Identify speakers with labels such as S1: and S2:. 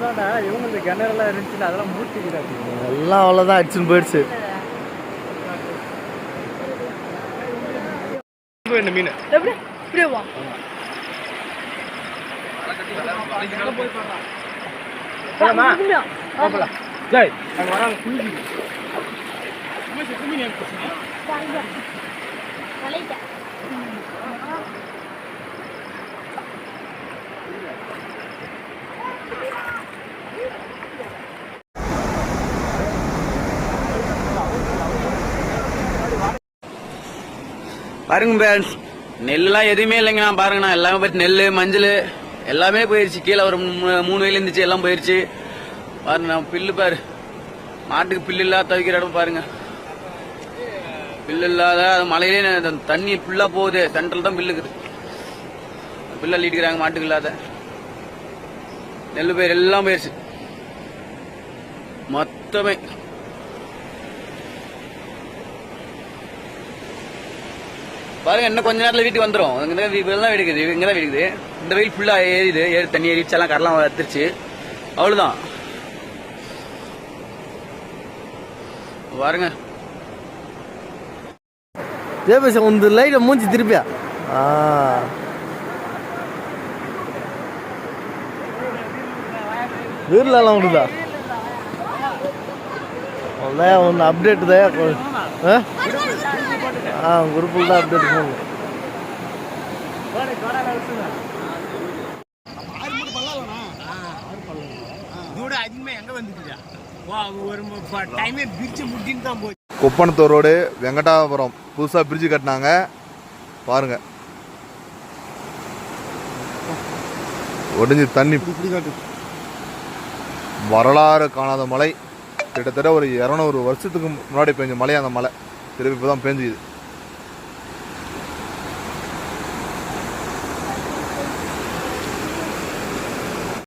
S1: இவங்களுக்கு கிணறுலாம் இருந்துச்சு அதெல்லாம் மூழ்கிக்கிறாங்க
S2: எல்லாம் அவ்வளோதான் அடிச்சுன்னு போயிடுச்சு.
S1: இந்த மீன்
S3: எப்படி இப்படியே வா
S1: ஜெய் அங்கே வராங்க குளிச்சு
S4: பாருங்க ஃப்ரெண்ட்ஸ், நெல்லாம் எதுவுமே இல்லைங்கண்ணா. பாருங்கண்ணா எல்லாமே போயிடுச்சு. நெல் மஞ்சள் எல்லாமே போயிடுச்சு. கீழே ஒரு 3 வயல் இருந்துச்சு, எல்லாம் போயிடுச்சு. பாருங்க பில்லு பாரு, மாட்டுக்கு பில்லு இல்லாத தவிக்கிற இடம் பாருங்க. பில்லு இல்லாத மலையிலே தண்ணி ஃபுல்லா போகுது. சென்ட்ரல் தான் பில்லு இருக்குது. பில்லு அள்ளிட்டுக்கிறாங்க மாட்டுக்கு இல்லாத. நெல் பயிர் எல்லாம் போயிடுச்சு மொத்தமே. பாருங்க இன்னும் கொஞ்ச நேரத்தில் வீட்டுக்கு வந்துடும். தான் வீடுக்குது, இங்கே தான் வீடுக்குது. இந்த வெயில் ஃபுல்லாக ஏறிது, தண்ணி ஏறிடுச்சு, எல்லாம் கரெல்லாம் வத்துருச்சு. அவ்வளோதான் பாருங்க.
S2: ஜெயபேச ಒಂದು ಲೈಟ್ மூஞ்சி திருப்பியா வீர்லாம் உண்டுதா? அவ்வளோதான் ஒன்று அப்டேட் தான். குரூப்பில் தான் அப்டேட் போகணும்.
S5: கொப்பனத்தூர் ரோடு வெங்கடாபுரம் புதுசாக பிரிட்ஜு கட்டினாங்க பாருங்க. ஒடிஞ்சு தண்ணி வரலாறு காணாத மழை. கிட்டத்தட்ட ஒரு 200 வருஷத்துக்கு முன்னாடி பெஞ்ச மழை. அந்த மழை திருப்பி இப்போ தான் பெஞ்சுது.